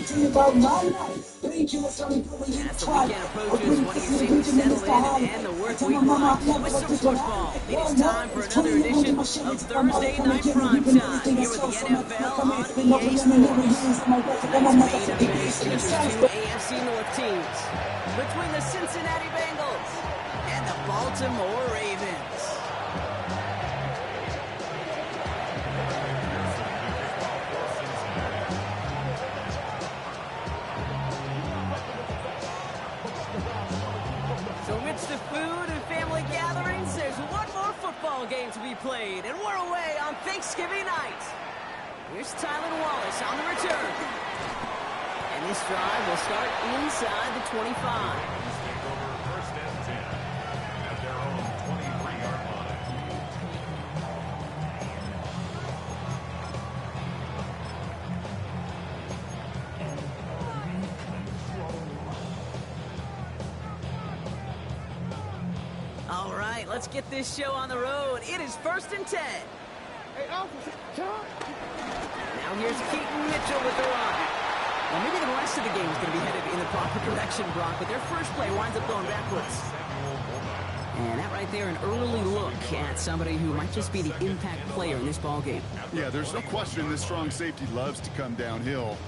As the weekend approaches, one of your safety settle in and the work week line. With some football, it is time for another edition of Thursday Night Primetime here with the NFL on EA Sports. Tonight's main event features two AFC North teams between the Cincinnati Bengals and the Baltimore Ravens. So amidst the food and family gatherings, there's one more football game to be played, and we're away on Thanksgiving night. Here's Tyler Wallace on the return. And this drive will start inside the 25. First and 10 at their own 23-yard line. All right, let's get this show on the road. It is 1st and 10. Now here's Keaton Mitchell with the run. Well, maybe the rest of the game is going to be headed in the proper direction, Brock, but their first play winds up going backwards. And that right there, an early look at somebody who might just be the impact player in this ball game. Yeah, there's no question this strong safety loves to come downhill.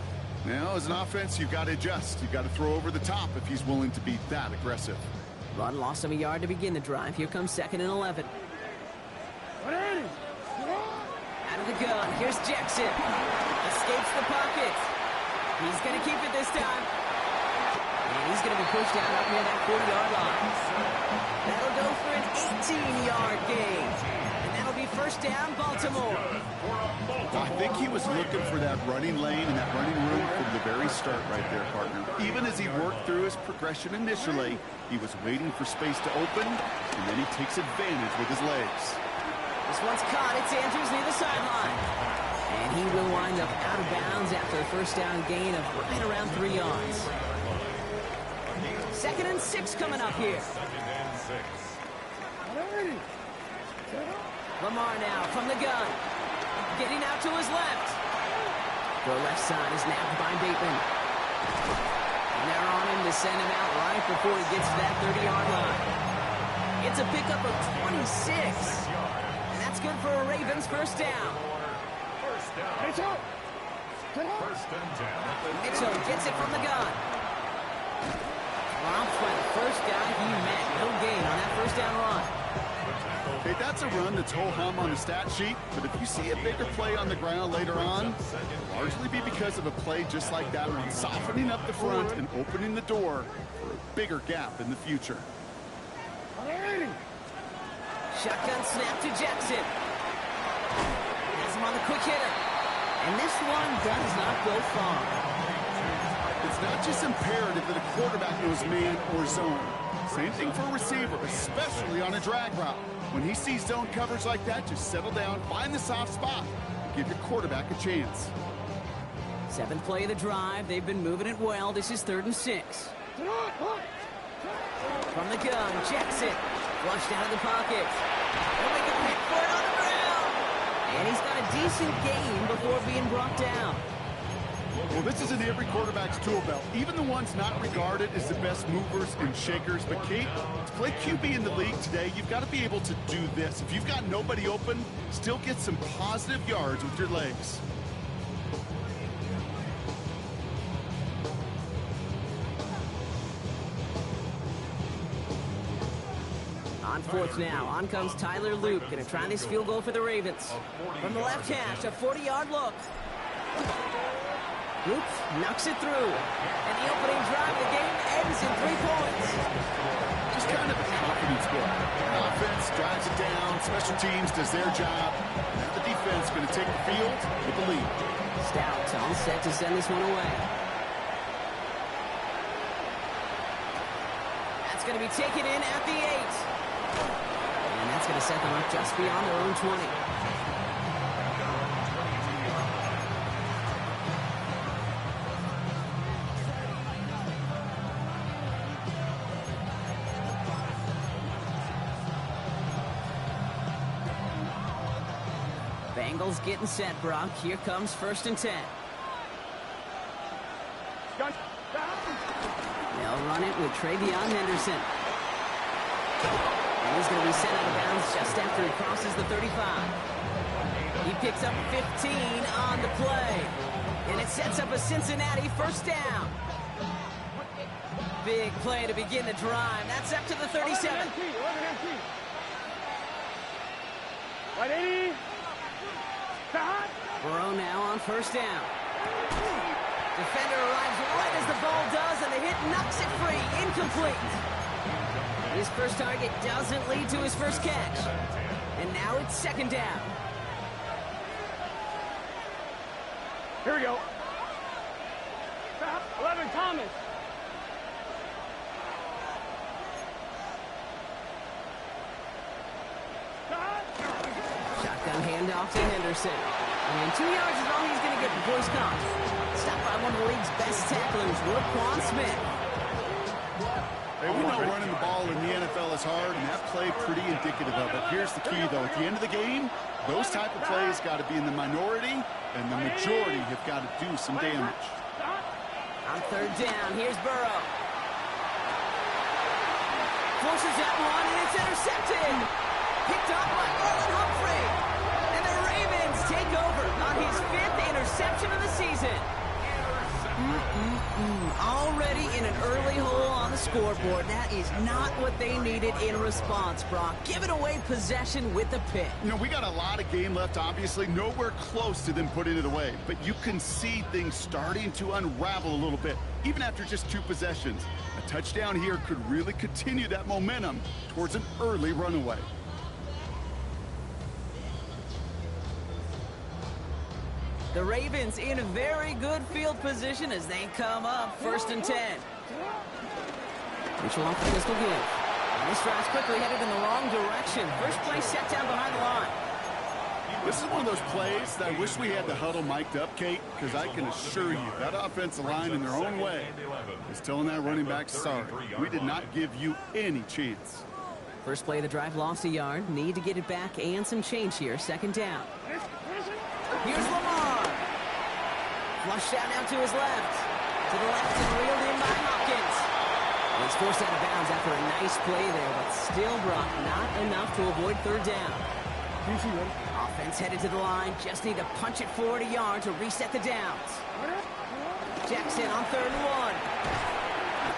Now, as an offense, you've got to adjust. You've got to throw over the top if he's willing to be that aggressive. Run lost him a yard to begin the drive. Here comes 2nd and 11. Out of the gun, here's Jackson. Escapes the pocket. He's going to keep it this time. And he's going to be pushed out up near that 40-yard line. That'll go for an 18-yard gain. And that'll be 1st down, Baltimore. I think he was looking for that running lane and that running room from the very start right there, partner. Even as he worked through his progression initially, he was waiting for space to open, and then he takes advantage with his legs. This one's caught. It's Andrews near the sideline. And he will wind up out of bounds after a 1st down gain of right around 3 yards. 2nd and 6 coming up here. Lamar now from the gun. Getting out to his left. The left side is nabbed by Bateman. And they're on him to send him out right before he gets to that 30-yard line. It's a pickup of 26. And that's good for a Ravens 1st down. First and 10. Mitchell gets it from the gun. Romped by the first guy he met. No gain on that 1st down run. Hey, that's a run that's ho-hum on the stat sheet, but if you see a bigger play on the ground later on, it'll largely be because of a play just like that one, softening up the front and opening the door for a bigger gap in the future. Shotgun snap to Jackson. Has him on the quick hitter. And this one does not go far. It's not just imperative that a quarterback knows man or zone. Same thing for a receiver, especially on a drag route. When he sees zone coverage like that, just settle down, find the soft spot, and give your quarterback a chance. 7th play of the drive. They've been moving it well. This is 3rd and 6. From the gun, Jackson. Flushed out of the pocket. He'll make a pick for it on the ground. And he's got a decent gain before being brought down. Well, this is in every quarterback's tool belt, even the ones not regarded as the best movers and shakers. But, Kate, to play QB in the league today, you've got to be able to do this. If you've got nobody open, still get some positive yards with your legs. On 4th now, on comes Tyler Luke, going to try this field goal for the Ravens. From the left hash, a 40-yard look. Luke knocks it through. And the opening drive of the game ends in 3 points. Just kind of a confidence book. Offense drives it down, special teams does their job. Now the defense going to take the field with the lead. Stout all set to send this one away. That's going to be taken in at the 8. And that's going to set them up just beyond their own 20. Bengals getting set, Brock. Here comes 1st and 10. They'll run it with Travion Henderson. And he's going to be sent out of bounds just after he crosses the 35. He picks up 15 on the play. And it sets up a Cincinnati first down. Big play to begin the drive. That's up to the 37. Burrow now on first down. Defender arrives right as the ball does, and the hit knocks it free. Incomplete. His first target doesn't lead to his first catch. And now it's second down. Here we go. 11, Thomas. Shotgun handoff to Henderson. And 2 yards is all he's going to get before he's caught. Stopped by one of the league's best tacklers, Roquan Smith. Hey, we know running the ball in the NFL is hard, and that play pretty indicative of it. Here's the key, though. At the end of the game, those type of plays got to be in the minority, and the majority have got to do some damage. On third down, here's Burrow. Forces that one, and it's intercepted. Picked up by Marlon Humphrey. And the Ravens take over on his 5th interception of the season. Already in an early hole on the scoreboard. That is not what they needed in response, Brock. Giving away possession with the pick. You know, we got a lot of game left, obviously. Nowhere close to them putting it away. But you can see things starting to unravel a little bit, even after just 2 possessions. A touchdown here could really continue that momentum towards an early runaway. The Ravens in a very good field position as they come up first and 10. Mitchell off the pistol give. And this drive's quickly headed in the wrong direction. First play set down behind the line. This is one of those plays that I wish we had the huddle mic'd up, Kate, because I can assure you that offensive line in their own way is telling that running back, sorry, we did not give you any chance. First play of the drive lost a yard. Need to get it back and some change here. Second down. Here's Lamar. Flushed out now to his left. To the left and reeled in by Hopkins. He's forced out of bounds after a nice play there, but still, Brock, not enough to avoid third down. Offense headed to the line. Just need to punch it forward a yard to reset the downs. Jackson on third and 1.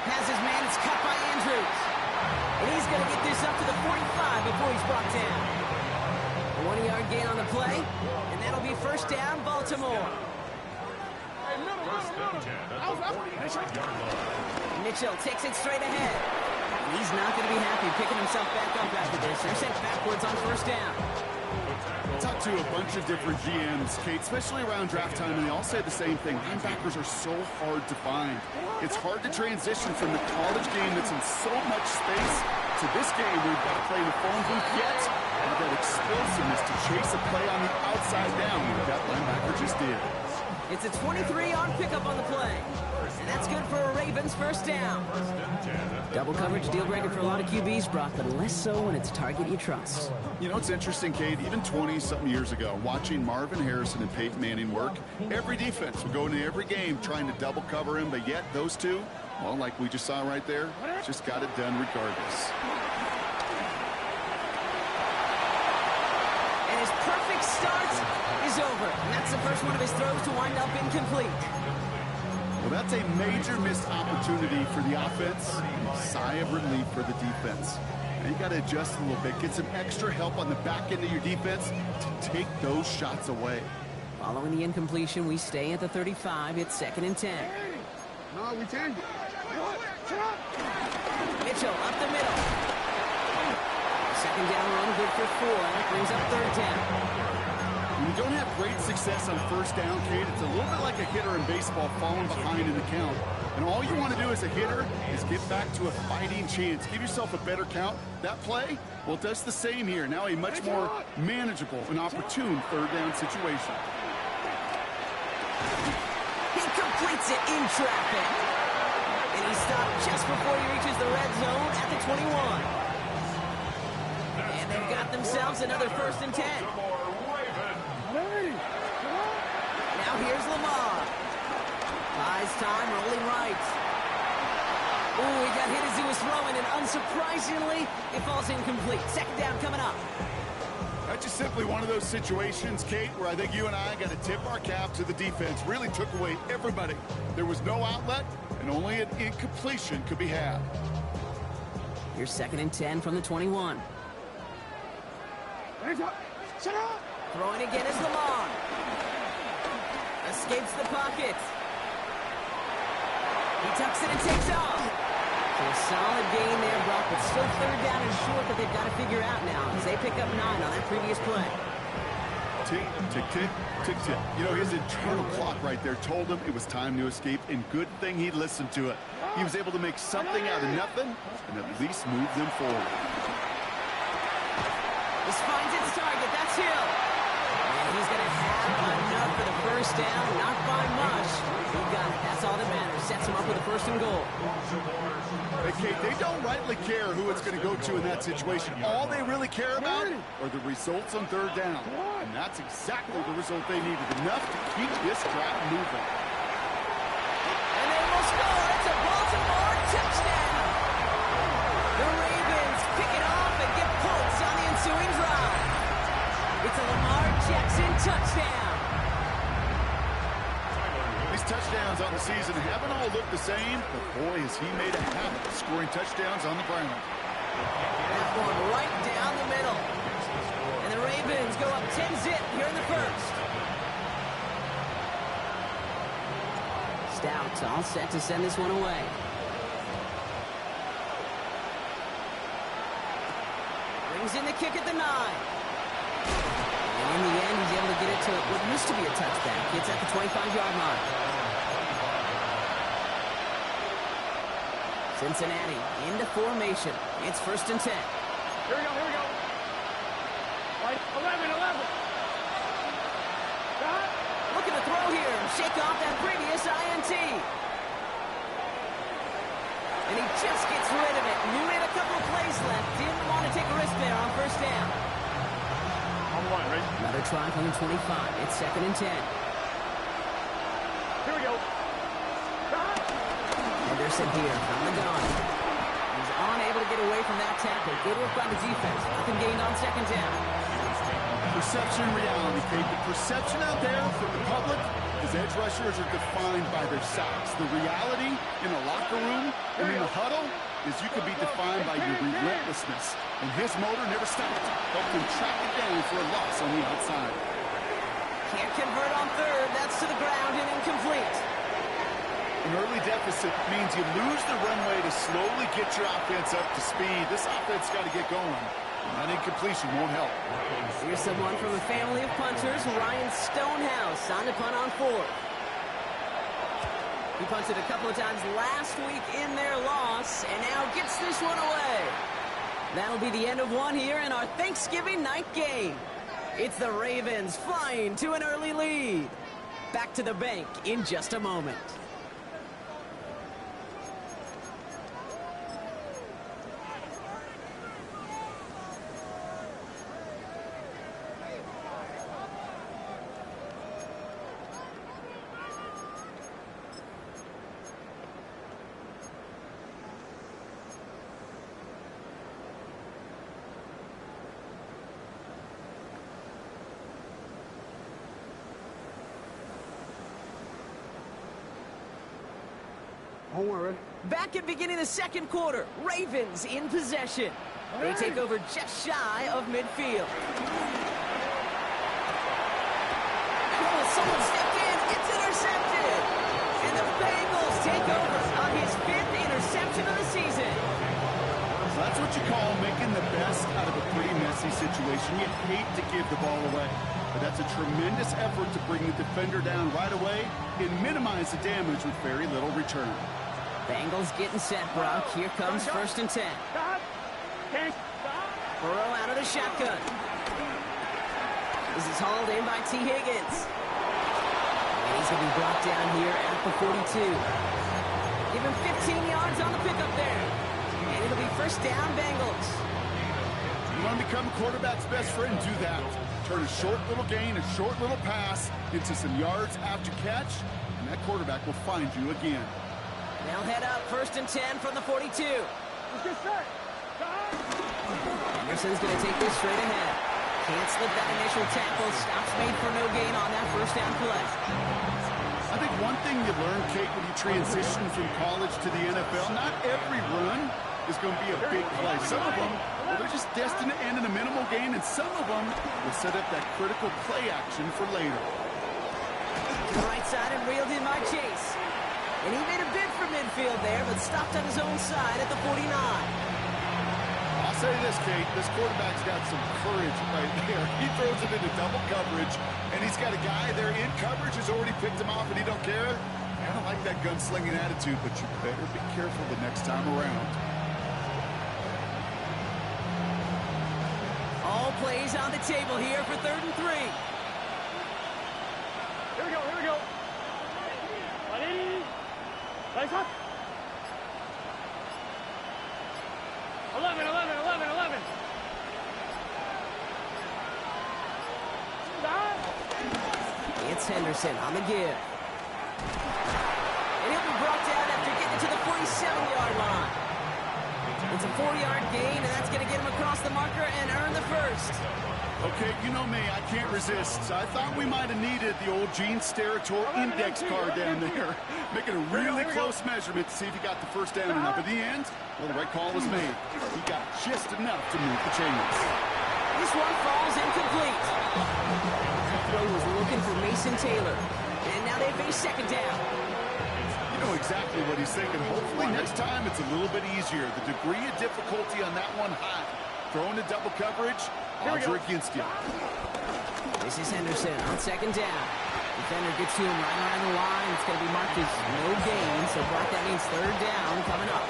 Has his man. It's cut by Andrews. And he's going to get this up to the 45 before he's brought down. A 1-yard gain on the play, and that'll be first down, Baltimore. First and 10 at the 49-yard line. Mitchell takes it straight ahead. He's not going to be happy picking himself back up after this. They're sent backwards on first down. Talked to a bunch of different GMs, Kate, especially around draft time, and they all say the same thing. Linebackers are so hard to find. It's hard to transition from the college game that's in so much space to this game where you've got to play in the phone booth yet. Have that explosiveness to chase a play on the outside down, like that linebacker just did. It's a 23-yard pickup on the play. And that's good for a Ravens first down. Double coverage deal breaker for a lot of QBs, Brock, but less so when it's a target you trust. You know, it's interesting, Kate, even 20-something years ago, watching Marvin Harrison and Peyton Manning work, every defense would go into every game trying to double cover him, but yet those two, well, like we just saw right there, just got it done regardless. And his perfect start is over. And that's the first one of his throws to wind up incomplete. Well, that's a major missed opportunity for the offense, sigh of relief for the defense. Now you got to adjust a little bit, get some extra help on the back end of your defense to take those shots away. Following the incompletion, we stay at the 35. It's second and 10. No, we change it. Mitchell up the middle. Second down run, good for 4. That brings up third down. When you don't have great success on first down, Kate, it's a little bit like a hitter in baseball falling behind in the count. And all you want to do as a hitter is get back to a fighting chance. Give yourself a better count. That play, well, it does the same here. Now a much more manageable and opportune third down situation. He completes it in traffic. And he stopped just before he reaches the red zone at the 21. And they've got themselves another first and 10. Now here's Lamar. 5 his time, rolling right. Ooh, he got hit as he was throwing, and unsurprisingly, it falls incomplete. Second down coming up. That's just simply one of those situations, Kate, where I think you and I got to tip our cap to the defense. Really took away everybody. There was no outlet, and only an incompletion could be had. Here's 2nd and 10 from the 21. Shut up! Throwing again is Lamar. Escapes the pocket. He tucks it and takes off. So a solid gain there, Brock, but still 3rd down and short that they've got to figure out now as they pick up 9 on that previous play. Tick, tick, tick, tick, tick. You know, his internal clock right there told him it was time to escape, and good thing he listened to it. He was able to make something out of nothing and at least move them forward. This finds its target. That's Hill. And he's going to have enough for the first down. Not by much. He got it. That's all that matters. Sets him up with a 1st and goal. Hey, Kate, they don't rightly care who it's going to go to in that situation. All they really care about are the results on 3rd down. And that's exactly the result they needed. Enough to keep this drive moving. And they will score. It's a Baltimore touchdown. The Ravens pick it off and get points on the ensuing drive. It's a Lamar Jackson touchdown. These touchdowns on the season haven't all looked the same, but boy, has he made a habit of scoring touchdowns on the ground. That one right down the middle. And the Ravens go up 10-zip here in the 1st. Stout all set to send this one away. Brings in the kick at the 9. And in the end, he's able to get it to what used to be a touchback. It's at the 25-yard line. Cincinnati into formation. It's 1st and 10. Here we go, here we go. Right, 11. Stop. Looking to throw here. Shake off that previous INT. And he just gets rid of it. Knew he had a couple of plays left. Didn't want to take a risk there on 1st down. On the line, right? Another try from the 25. It's 2nd and 10. Here we go. Stop. Henderson here from the gun. He's unable to get away from that tackle. Good work by the defense. Nothing gained on 2nd down. Perception, reality, Kate. The perception out there from the public is edge rushers are defined by their size. The reality in a locker room and in a huddle is you could be defined by your relentlessness. And his motor never stopped. Helped him track it down for a loss on the outside. Can't convert on 3rd. That's to the ground and incomplete. An early deficit means you lose the runway to slowly get your offense up to speed. This offense got to get going. That incompletion won't help. Here's someone from a family of punters, Ryan Stonehouse, on to punt on 4th. He punted a couple of times last week in their loss, and now gets this one away. That'll be the end of one here in our Thanksgiving night game. It's the Ravens flying to an early lead. Back to the bank in just a moment. Don't worry. Back at beginning of the 2nd quarter, Ravens in possession. They take over just shy of midfield. Oh, someone stepped in. It's intercepted. And the Bengals take over on his 5th interception of the season. So that's what you call making the best out of a pretty messy situation. You hate to give the ball away, but that's a tremendous effort to bring the defender down right away and minimize the damage with very little return. Bengals getting set, Brock. Here comes 1st and 10. Stop. Can't stop. Burrow out of the shotgun. This is hauled in by T. Higgins. And he's going to be brought down here at the 42. Give him 15 yards on the pickup there. And it'll be 1st down, Bengals. You want to become a quarterback's best friend, do that. Turn a short little gain, a short little pass into some yards after catch, and that quarterback will find you again. They'll head up 1st and 10 from the 42. Let's get set. Henderson's going to take this straight ahead. Can't slip that initial tackle. Stops made for no gain on that 1st down play. I think one thing you learn, Kate, when you transition from college to the NFL, not every run is going to be a big play. Some of them, well, they're just destined to end in a minimal gain, and some of them will set up that critical play action for later. To the right side and reeled in by Chase. And he made a bid for midfield there, but stopped on his own side at the 49. I'll say this, Kate, this quarterback's got some courage right there. He throws it into double coverage, and he's got a guy there in coverage who's already picked him off, and he don't care. I don't like that gunslinging attitude, but you better be careful the next time around. All plays on the table here for 3rd and 3. Here we go, here we go. Ready? Nice up. 11, 11, 11, 11. Stop. It's Henderson on the give. And he'll be brought down after getting to the 47-yard line. It's a 4-yard gain, and that's going to get him across the marker and earn the 1st. Okay, you know me, I can't resist. I thought we might have needed the old Gene Steratore index card down there. Making a really close measurement to see if he got the 1st down or not. But in the end, well, the right call was made. He got just enough to move the chains. This one falls incomplete. That throw was looking for Mason Taylor. And now they face 2nd down. You know exactly what he's thinking. Hopefully next time it's a little bit easier. The degree of difficulty on that one high. Throwing to double coverage, odds are against you. This is Henderson on 2nd down. Defender gets to him right around the line. It's going to be marked as no gain, so Brock, that means 3rd down coming up.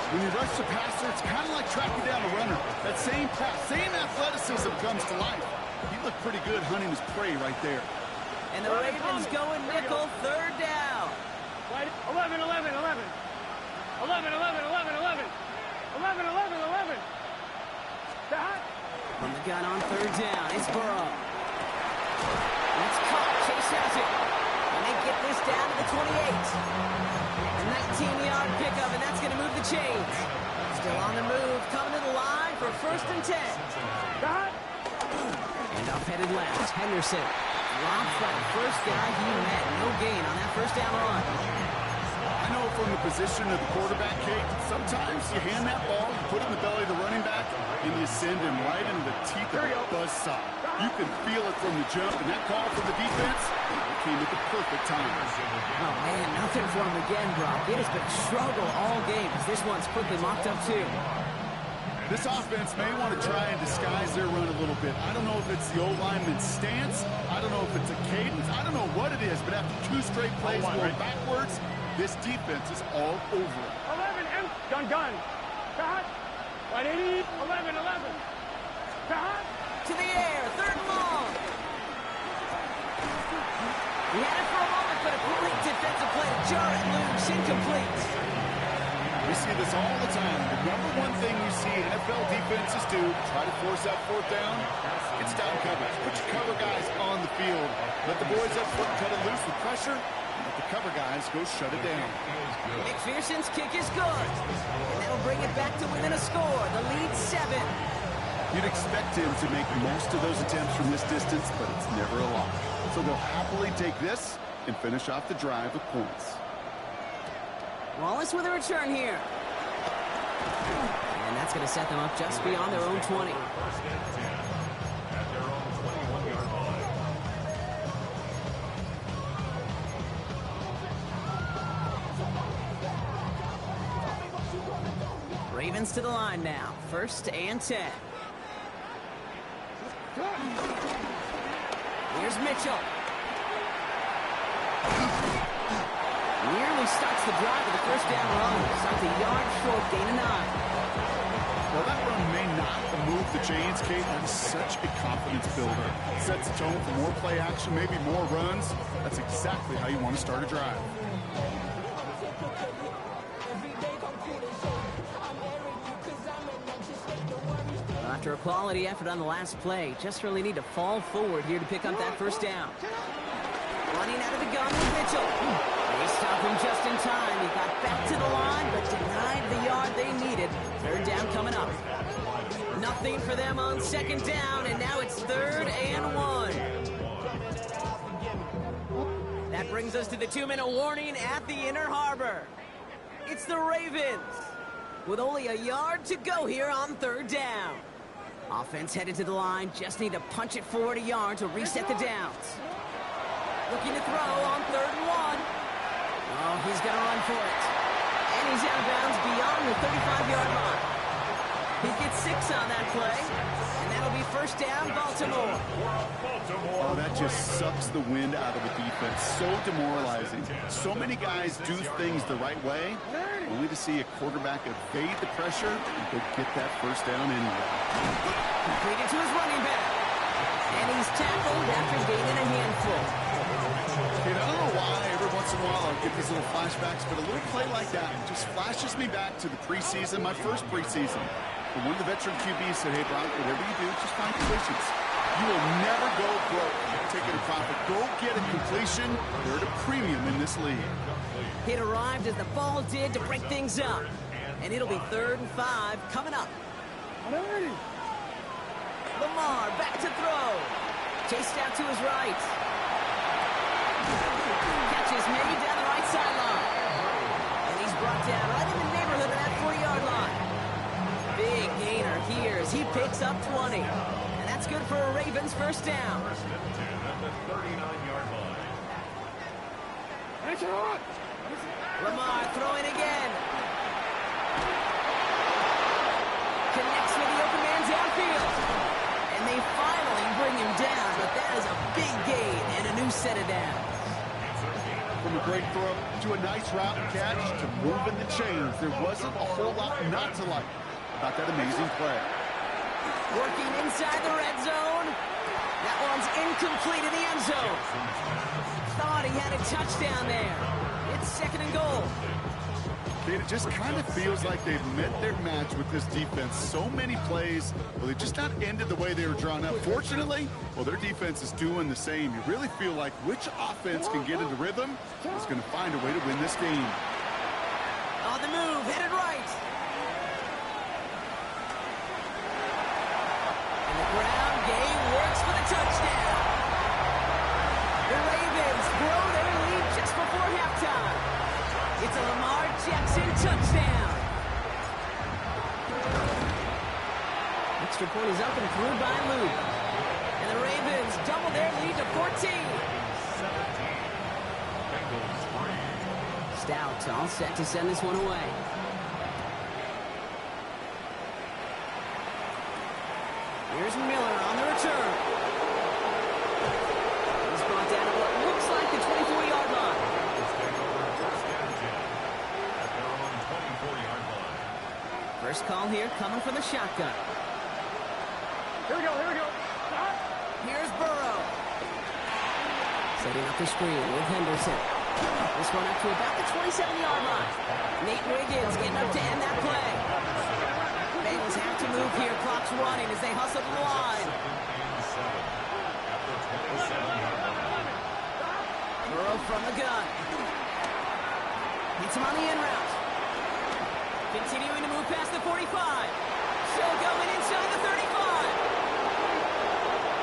When you rush the passer, it's kind of like tracking down a runner. That same pass, same athleticism comes to life. He looked pretty good hunting his prey right there. And the Ravens going nickel, 3rd down. 11, 11, 11. 11, 11, 11, 11. 11, 11, 11. Stop. From the gun on 3rd down, it's Burrow. It's caught, Chase has it. And they get this down to the 28. A 19-yard pickup, and that's going to move the chains. Still on the move, coming to the line for 1st and 10. Stop. And off headed left, Henderson. Drops that 1st guy he met. No gain on that 1st down run. I know from the position of the quarterback, Kate, sometimes you hand that ball, you put it in the belly of the running back, and you send him right into the teeth of a buzzsaw. You can feel it from the jump, and that call from the defense, it came at the perfect time. Oh, man, nothing for him again, Brock. It has been struggle all game as this one's quickly mocked up, too. This offense may want to try and disguise their run a little bit. I don't know if it's the old lineman's stance. I don't know if it's a cadence. I don't know what it is, but after 2 straight plays going backwards, this defense is all over it. 11, gun. Stop. 180, 11, 11. Stop. To the air, 3rd and long. He had it for a moment, but a complete defensive play to jar it loose, incomplete. We see this all the time. The number one thing you see NFL defenses do, try to force that 4th down, it's down coverage. Put your cover guys on the field. Let the boys up front cut it loose with pressure. Let the cover guys go shut it down. McPherson's kick is good. And that'll bring it back to within a score. The lead 7. You'd expect him to make most of those attempts from this distance, but it's never a lot. So they'll happily take this and finish off the drive with points. Wallace with a return here. And that's going to set them up just beyond their own 20. 1st and 10 at their own 21-yard line. Ravens to the line now. 1st and 10. Here's Mitchell. Nearly starts the drive with the 1st down run. Starts a yard short, gain of 9. Well, that run may not move the chains, Kate. That is such a confidence builder. Sets the tone for more play action, maybe more runs. That's exactly how you want to start a drive. After a quality effort on the last play, just really need to fall forward here to pick up that first down. Running out of the gun with Mitchell. They stop him just in time. He got back to the line, but denied the yard they needed. Third down coming up. Nothing for them on second down, and now it's 3rd and 1. That brings us to the 2-minute warning at the Inner Harbor. It's the Ravens with only a yard to go here on 3rd down. Offense headed to the line, just need to punch it forward a yard to reset the downs. Looking to throw on 3rd and 1. Oh, he's going to run for it. And he's out of bounds beyond the 35-yard line. He gets 6 on that play, and that'll be 1st down, Baltimore. Oh, that just sucks the wind out of the defense. So demoralizing. So many guys do things the right way, only to see a quarterback evade the pressure and go get that 1st down anyway. Completed to his running back. And he's tackled after gaining a handful. You know, I don't know why every once in a while I'll get these little flashbacks, but a little play like that just flashes me back to the preseason, my first preseason. And one of the veteran QBs said, hey, Brock, whatever you do, just find completions. You will never go broke taking a profit. Go get a completion. They're at a premium in this league. It arrived as the ball did to break things up. And it'll be 3rd and 5 coming up. Lamar back to throw. Chased out to his right. Catch is made down the right sideline. And he's brought down right in the neighborhood of that 40-yard line. Big gainer here as he picks up 20. And that's good for a Ravens 1st down. Lamar throwing again. Connects with the open man downfield. And they finally bring him down, but that is a big gain and a new set of downs. From a great throw to a nice route and catch to moving the chains, there wasn't a whole lot not to like about that amazing play. Working inside the red zone. That one's incomplete in the end zone. Thought he had a touchdown there. It's 2nd and goal. It just kind of feels like they've met their match with this defense. So many plays, well, they just not ended the way they were drawn up. Fortunately, well, their defense is doing the same. You really feel like which offense can get into rhythm is going to find a way to win this game. On the move, headed right. And the ground game works for the touchdown. The Ravens grow their lead just before halftime. It's a Lamar Jackson touchdown. Extra point is up and through by Luke. And the Ravens double their lead to 14. Stout all set to send this one away. Here's Miller on the return. He's brought down to what looks like the 24-yard line. First call here coming from the shotgun. Here we go. Here's Burrow. Setting up the screen with Henderson. This one up to about the 27-yard line. Nate Wiggins getting up to end that play. Bengals have to move here. Clock's running as they hustle to the line. Burrow from the gun. Hits him on the in route. Continuing to move past the 45. Still going inside the 35.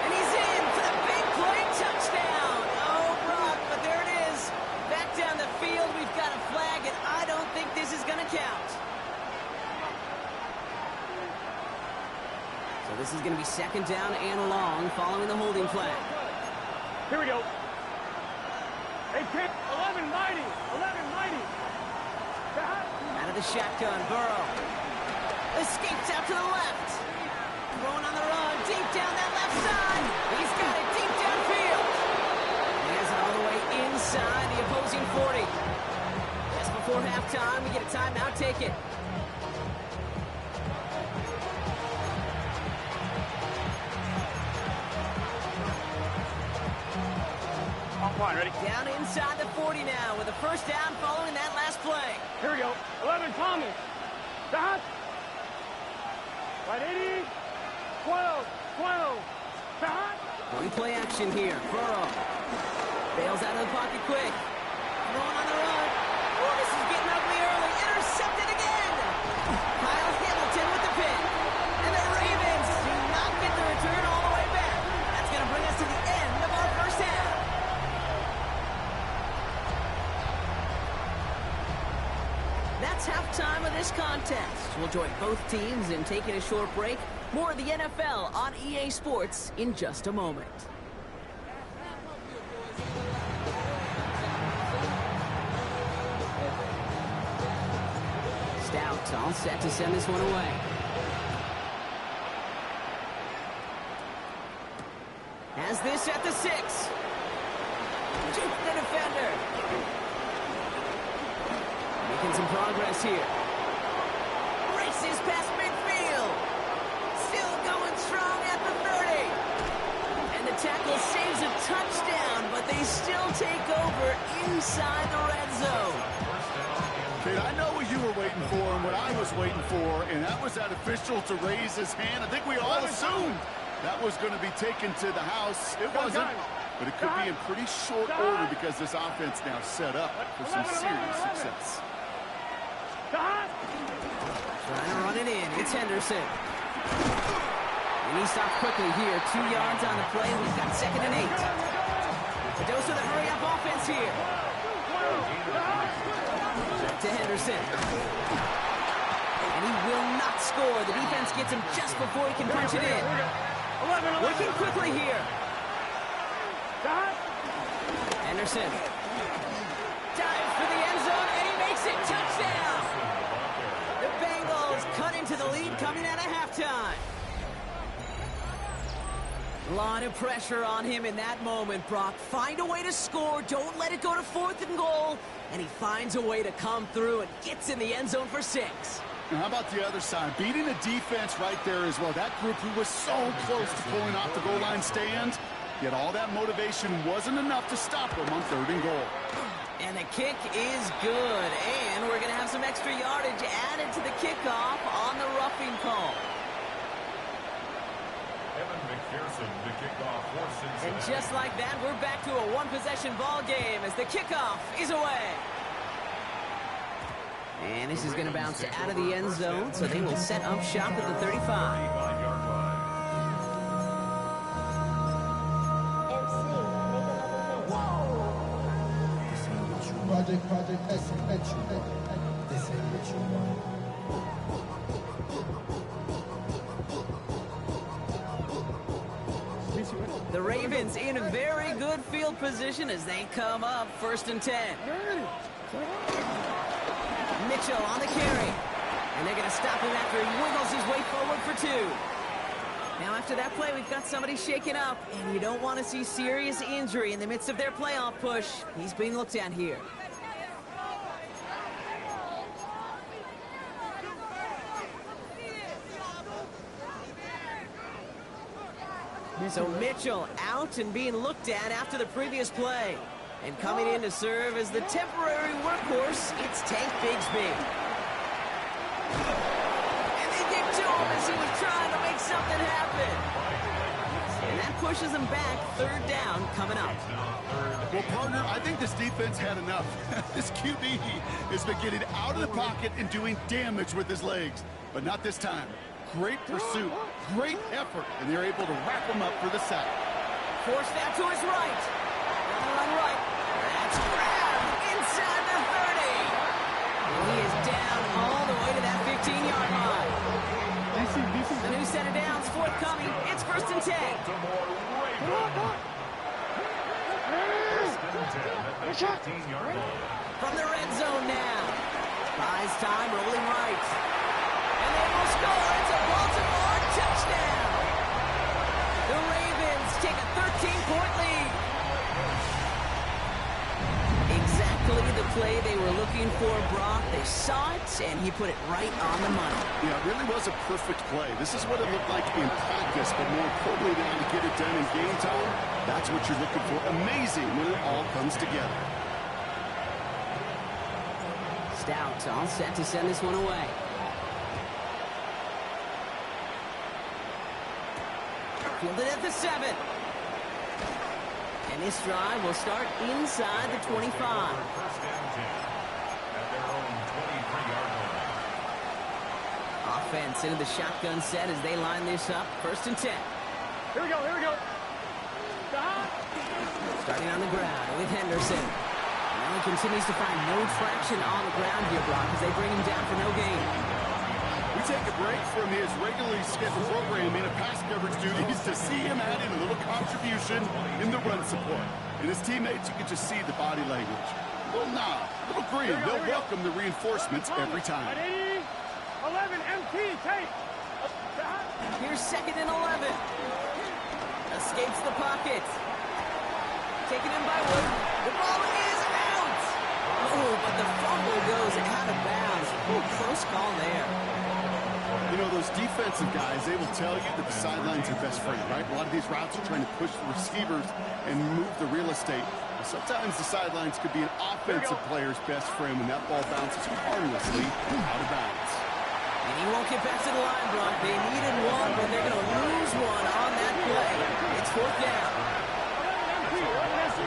And he's in for the big play touchdown. Oh, Brock, but there it is. Back down the field, we've got a flag, and I don't think this is going to count. So this is going to be 2nd down and long following the holding flag. Here we go. Hey, kick. 11-90. Out of the shotgun, Burrow. Escapes out to the left. Throwing on the run, deep down that left side. He's got it deep downfield. He has it all the way inside the opposing 40. Just before halftime, we get a timeout, take it. Fine, ready? Down inside the 40 now with a 1st down following that last play. Here we go. 11, Thomas. Dot. Right 80. One play action here. Burrow bails out of the pocket quick. Throwing on the run. Oh, this is getting ugly early. Intercepted again. Kyle Hamilton with the pick. And the Ravens do not get the return all the way back. That's going to bring us to the end of our first half. That's halftime of this contest. We'll join both teams in taking a short break. More of the NFL on EA Sports in just a moment. Stout all set to send this one away. Has this at the 6. Juke the defender. Making some progress here. Races past midfield. Still going strong at the 30. And the tackle saves a touchdown, but they still take over inside the red zone. Kate, I know what you were waiting for and what I was waiting for, and that was that official to raise his hand. I think we all assumed that was going to be taken to the house. It wasn't, but it could be in pretty short order because this offense now set up for some serious success. Trying to run it in. It's Henderson. And he stops quickly here. 2 yards on the play. We've got 2nd and 8. A dose of the hurry-up offense here. To Henderson. And he will not score. The defense gets him just before he can punch it in. Working quickly here. Henderson. Dives for the end zone, and he makes it. Touchdown! The Bengals cut into the lead coming out of halftime. A lot of pressure on him in that moment, Brock. Find a way to score. Don't let it go to 4th and goal. And he finds a way to come through and gets in the end zone for 6. Now, how about the other side? Beating the defense right there as well. That group who was so close to pulling off the goal line stand, yet all that motivation wasn't enough to stop them on 3rd and goal. And the kick is good. And we're going to have some extra yardage added to the kickoff on the roughing call. Evan McPherson to kick off for Cincinnati. And just like that, we're back to a one-possession ball game as the kickoff is away. And this is going to bounce out of the end zone, so they will set up shop at the 35. 35-yard line. Project X. This ain't what you want. The Ravens in a very good field position as they come up 1st and 10. Mitchell on the carry. And they're going to stop him after he wiggles his way forward for 2. Now after that play, we've got somebody shaken up, and you don't want to see serious injury in the midst of their playoff push. He's being looked at here. So Mitchell out and being looked at after the previous play. And coming in to serve as the temporary workhorse, it's Tank Bigsby. And they get to him as he was trying to make something happen. And that pushes him back. 3rd down coming up. Well, partner, I think this defense had enough. This QB has been getting out of the pocket and doing damage with his legs. But not this time. Great pursuit, great effort, and they're able to wrap him up for the sack. Forced out to his right. Run right. That's grabbed inside the 30. And he is down all the way to that 15-yard line. The new set of downs forthcoming. It's 1st and 10. From the red zone now. Buys time, rolling right. And they will score. It's a Baltimore touchdown. The Ravens take a 13-point lead. Exactly the play they were looking for, Brock. They saw it, and he put it right on the money. Yeah, it really was a perfect play. This is what it looked like in practice, but more importantly now to get it done in game time, that's what you're looking for. Amazing when it all comes together. Stout all set to send this one away. Fielded at the 7. And this drive will start inside the 25. First and 10 at their own 23-yard line. Offense into the shotgun set as they line this up. First and 10. Here we go, here we go. Starting on the ground with Henderson. Now he continues to find no traction on the ground here, Brock, as they bring him down for no gain. We take a break from his regularly scheduled programming of pass coverage duties to see him add in a little contribution in the run support. And his teammates, you can just see the body language. Little nod, little grin. They'll welcome the reinforcements every time. 11, MT, take. Here's 2nd and 11. Escapes the pocket. Taken in by Wood. The ball is out. Oh, but the fumble goes out of bounds. Ooh, close call there. You know, those defensive guys, they will tell you that the sideline's their best friend, right? A lot of these routes are trying to push the receivers and move the real estate. Sometimes the sidelines could be an offensive player's best friend when that ball bounces harmlessly out of bounds. And he won't get back to the line, Brock. They needed one, but they're going to lose one on that play. It's 4th down. 11.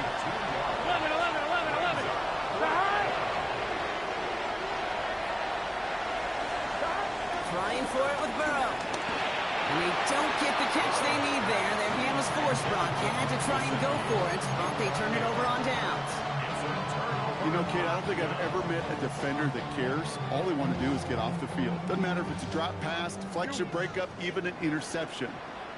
Trying for it with Burrow. And they don't get the catch they need there. Their hand was forced, Brock. Had to try and go for it, but they turned it over on downs. You know, Kate, I don't think I've ever met a defender that cares. All they want to do is get off the field. Doesn't matter if it's a drop pass, deflection, breakup, even an interception.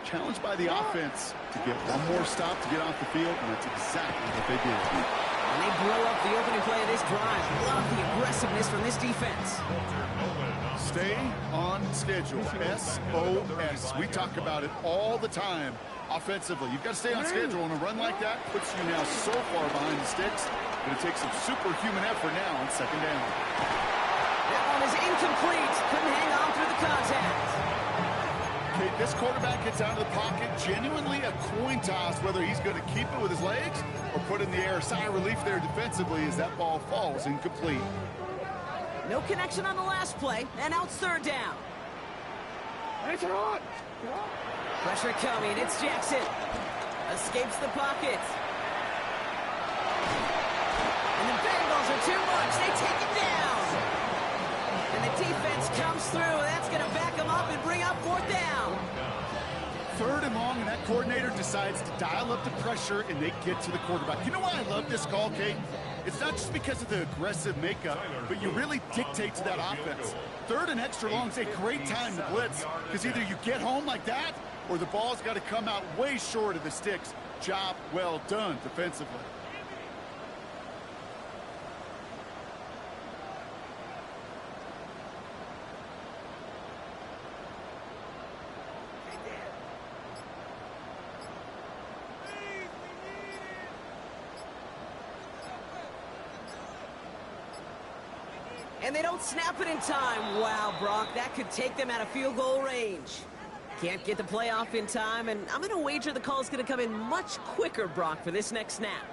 Challenged by the offense to get one more stop to get off the field, and that's exactly what they did. And they blow up the opening play of this drive. Love the aggressiveness from this defense. Stay on schedule. SOS. We talk about it all the time offensively. You've got to stay on schedule, and a run like that puts you now so far behind the sticks. Going to take some superhuman effort now on 2nd down. That one is incomplete. Couldn't hang on through the contact. Okay, this quarterback gets out of the pocket. Genuinely a coin toss whether he's going to keep it with his legs or put it in the air. Sigh of relief there defensively as that ball falls incomplete. No connection on the last play, and now it's 3rd down. Pressure coming. It's Jackson. Escapes the pocket. And the Bengals are too much. They take it down. And the defense comes through. That's going to back them up and bring up 4th down. 3rd and long, and that coordinator decides to dial up the pressure, and they get to the quarterback. You know why I love this call, Kate? It's not just because of the aggressive makeup, but you really dictate to that offense. 3rd and extra long is a great time to blitz, because either you get home like that, or the ball's got to come out way short of the sticks. Job well done defensively. And they don't snap it in time. Wow, Brock, that could take them out of field goal range. Can't get the play off in time, and I'm going to wager the call is going to come in much quicker, Brock, for this next snap.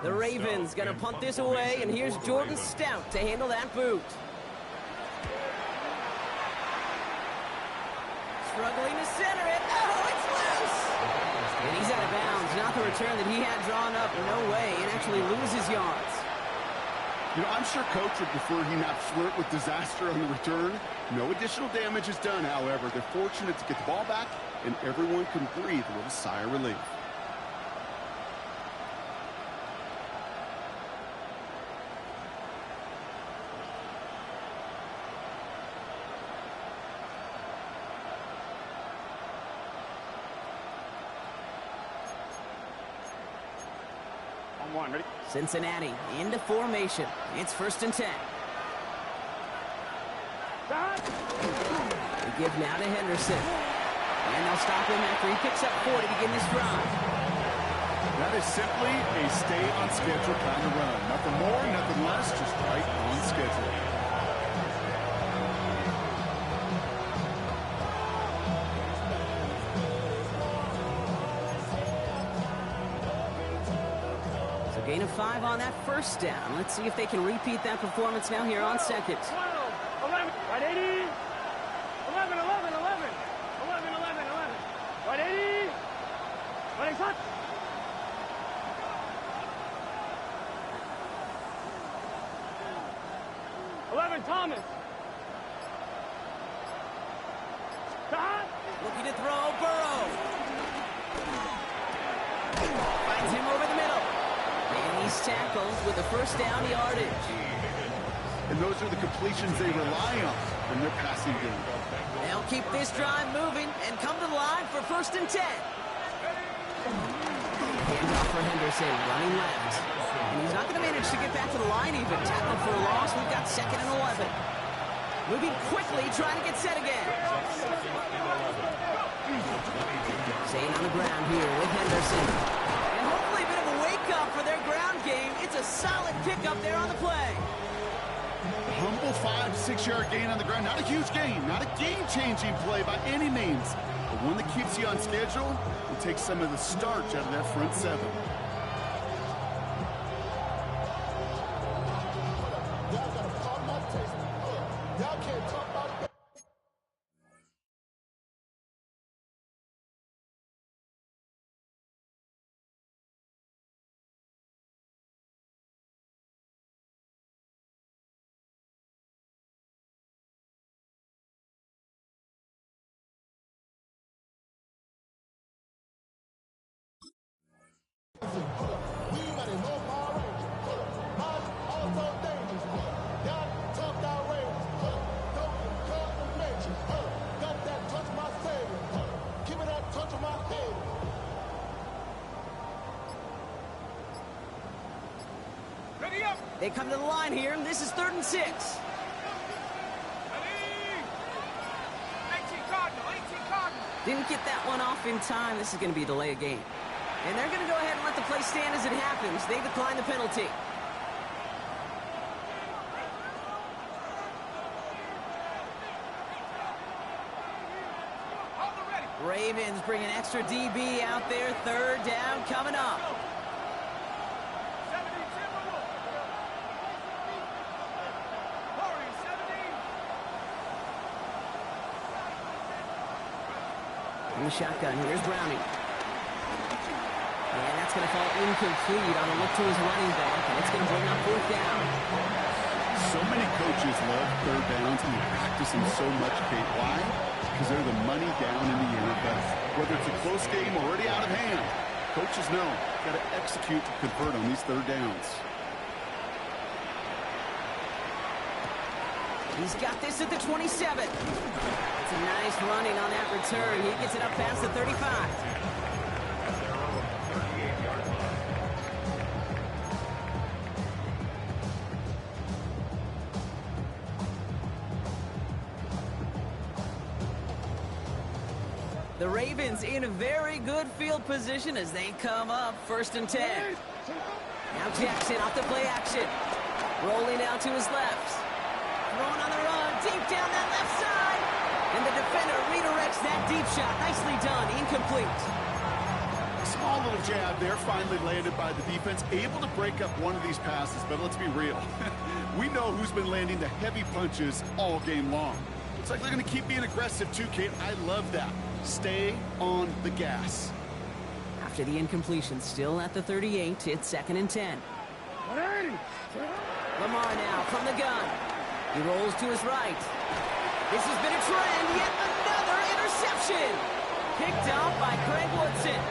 The Ravens going to punt this away, and here's Jordan Stout to handle that boot. Struggling to center it. Oh, it's loose! And he's out of bounds. Not the return that he had drawn up. No way. And actually loses yards. You know, I'm sure Coach would prefer he not flirt with disaster on the return. No additional damage is done, however. They're fortunate to get the ball back, and everyone can breathe a little sigh of relief. Ready? Cincinnati into formation. It's 1st and 10. They give now to Henderson. And they'll stop him after he picks up 4 to begin this drive. That is simply a stay on schedule kind of run. Nothing more, nothing less, just right on schedule. Gain of 5 on that first down. Let's see if they can repeat that performance now here on second. 12, 11, right 80, 11, 11, 11, 11, 11, 11, right 80, right shot. 11, Thomas. Shot. Looking to throw, Burrow. Finds him over the middle. And he's tackled with the first down yardage. And those are the completions they rely on in their passing game. They'll keep this drive moving and come to the line for 1st and 10. Handoff for Henderson, running left. And he's not going to manage to get back to the line even. Tackled for a loss. We've got 2nd and 11. Moving quickly, trying to get set again. Staying on the ground here with Henderson. And hopefully a bit of a wake-up for their ground game. It's a solid pickup there on the play. Humble 5-6 yard gain on the ground. Not a huge gain, not a game-changing play by any means, but one that keeps you on schedule and takes some of the starch out of that front 7. Y'all gotta call my taste. Y'all can't talk about that. We mighty low power rangers. I'm also dangerous. Y'all tough down rangers. Don't come to mention. Got that touch my savior. Give me that touch of my head. Ready up. They come to the line here, and this is 3rd and 6. Ready. 18 Cardinal, 18 Cardinal. Didn't get that one off in time. This is going to be a delay of game. And they're going to go ahead and let the play stand as it happens. They decline the penalty. Ravens bring an extra DB out there. 3rd down coming up. 70, Timberwolf. Hurry, 70. In the shotgun, here's Browning. And that's going to fall incomplete on a look to his running back, and it's going to bring up 4th down. So many coaches love 3rd downs and practice them so much, Kate. Why? Because they're the money down in the NFL. Whether it's a close game or already out of hand, coaches know got to execute to convert on these 3rd downs. He's got this at the 27. It's a nice running on that return. He gets it up past the 35. The Ravens in a very good field position as they come up 1st and 10. Now Jackson off the play action. Rolling out to his left. Throwing on the run, deep down that left side. And the defender redirects that deep shot. Nicely done, incomplete. Small little jab there, finally landed by the defense. Able to break up one of these passes, but let's be real. We know who's been landing the heavy punches all game long. Looks like they're going to keep being aggressive too, Kate. I love that. Stay on the gas. After the incompletion, still at the 38, it's 2nd and 10. Lamar now from the gun. He rolls to his right. This has been a trend, yet another interception. Picked off by Craig Woodson.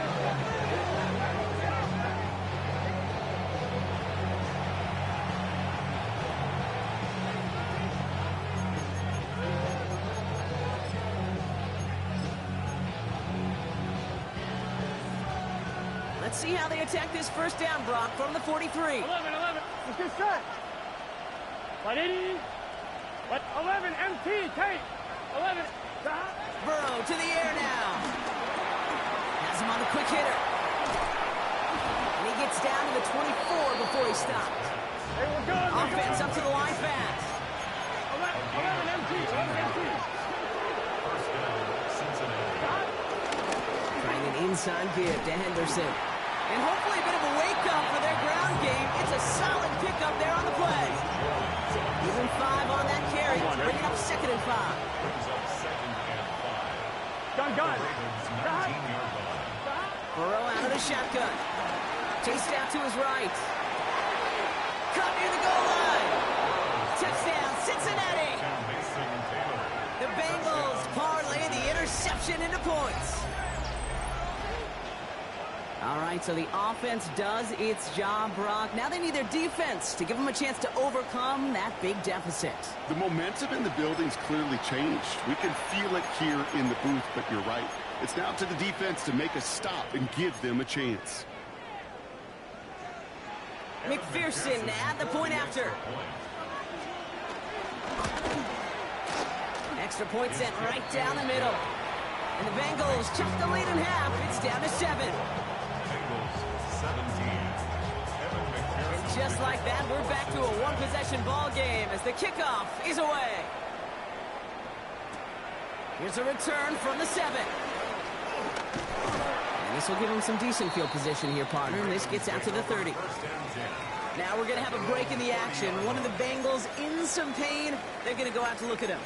Let's see how they attack this 1st down, Brock, from the 43. 11, 11. Let's get set. 180. 11, MT, Kate. 11. Stop. Burrow to the air now. Has him on the quick hitter. And he gets down to the 24 before he stops. Hey, we're good. Offense up to the line fast. 11, MT. 11, MT. Trying an inside give to Henderson. And hopefully a bit of a wake-up for their ground game. It's a solid pickup there on the play. Even 5 on that carry, bringing up 2nd and 5. Brings up 2nd and 5. Gun. Ravens 19-yard line. Burrow out of the shotgun. Chased out to his right. Caught near the goal line. Touchdown, Cincinnati. Mason Taylor. The Bengals parlay the interception into points. All right, so the offense does its job, Brock. Now they need their defense to give them a chance to overcome that big deficit. The momentum in the building's clearly changed. We can feel it here in the booth, but you're right. It's now to the defense to make a stop and give them a chance. McPherson at the point after. Extra point sent right down the middle. And the Bengals chop the lead in half. It's down to 7. Bengals 17. And just like that, we're back to a one-possession ball game as the kickoff is away. Here's a return from the 7. And this will give them some decent field position here, partner. And this gets out to the 30. Now we're going to have a break in the action. One of the Bengals in some pain. They're going to go out to look at him.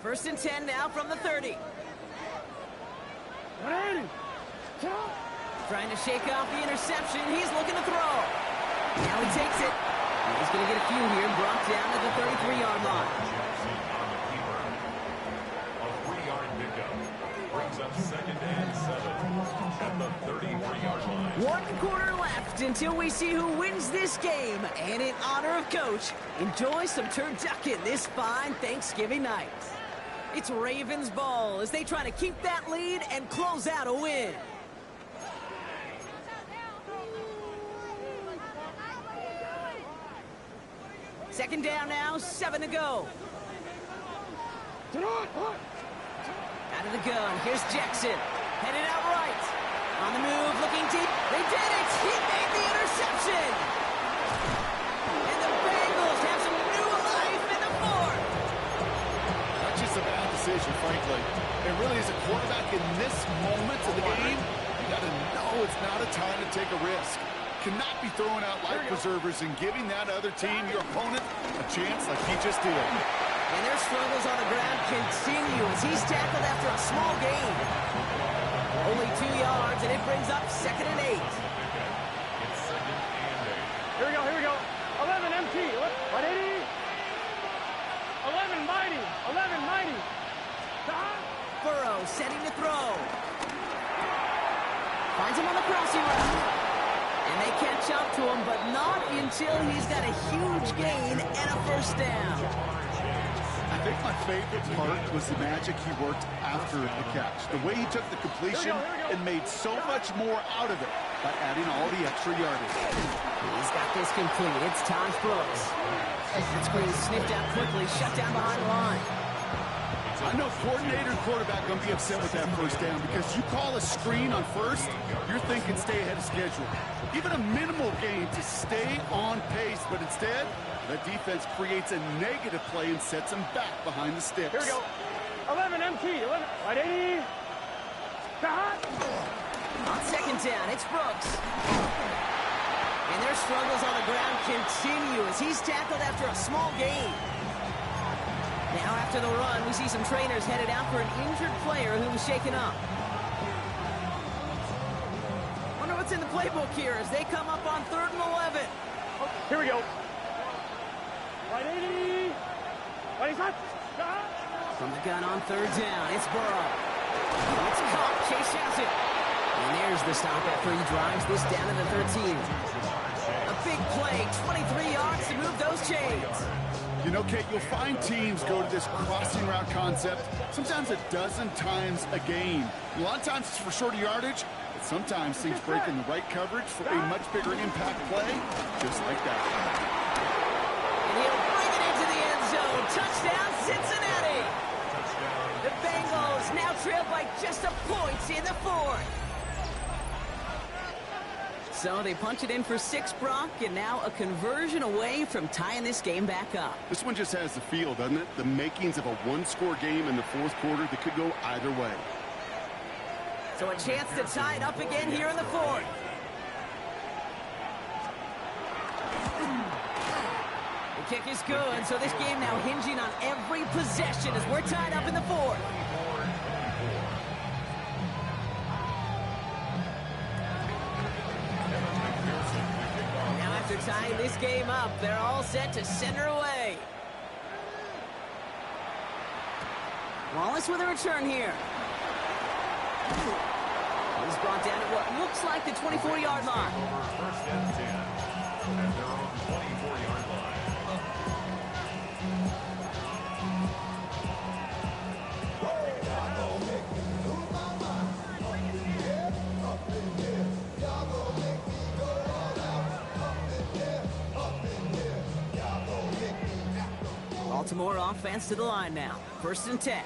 First and 10 now from the 30. Trying to shake off the interception. He's looking to throw. Now he takes it. He's going to get a few here. Brought down to the 33-yard line. A 3-yard pickup. Brings up 2nd and 7 at the 33-yard line. 1 quarter left until we see who wins this game. And in honor of Coach, enjoy some turducken this fine Thanksgiving night. It's Ravens ball as they try to keep that lead and close out a win. Second down now, 7 to go. Out of the gun, here's Jackson. Headed out right. On the move, looking deep. They did it! He made the interception! And the Bengals have some new life in the 4th. Not just a bad decision, frankly. It really is a quarterback in this moment of the game. You got to know it's not a time to take a risk. Cannot be throwing out life preservers and giving that other team, your opponent, a chance like he just did. And their struggles on the ground continue as he's tackled after a small gain. Only 2 yards, and it brings up 2nd and 8. It's 2nd and 8. Here we go. 11 MT. 180. 11 mighty. 11 mighty. Burrow setting to throw. Finds him on the crossing route. And they catch up to him, but not until he's got a huge gain and a first down. I think my favorite part was the magic he worked after the catch. The way he took the completion and made so much more out of it by adding all the extra yardage. He's got this complete. It's Taj Brooks. That screen sniffed out quickly, shut down behind the line. I know coordinator and quarterback going to be upset with that first down because you call a screen on first, you're thinking stay ahead of schedule. Even a minimal gain to stay on pace, but instead, the defense creates a negative play and sets them back behind the sticks. Here we go. 11 MT. 11. 180. On second down, it's Brooks. And their struggles on the ground continue as he's tackled after a small gain. Now after the run, we see some trainers headed out for an injured player who was shaken up. Wonder what's in the playbook here as they come up on 3rd and 11. Here we go. 180. 180. From the gun on 3rd down, it's Burrow. It's caught, Chase has it. And there's the stop after he drives this down to the 13. A big play, 23 yards to move those chains. You know, Kate, you'll find teams go to this crossing route concept sometimes a dozen times a game. A lot of times it's for shorter yardage, but sometimes things break in the right coverage for a much bigger impact play, just like that. And he'll bring it into the end zone. Touchdown, Cincinnati. The Bengals now trail by just a point in the 4th. So they punch it in for 6, Brock, and now a conversion away from tying this game back up. This one just has the feel, doesn't it? The makings of a one-score game in the fourth quarter that could go either way. So a chance to tie it up again here in the fourth. The kick is good, so this game now hinging on every possession as we're tied up in the fourth. Now after tying this game up, they're all set to center away. Wallace with a return here. He's brought down at what looks like the 24-yard line. First and 10 at their own 24-yard line. Baltimore offense to the line now. 1st and 10.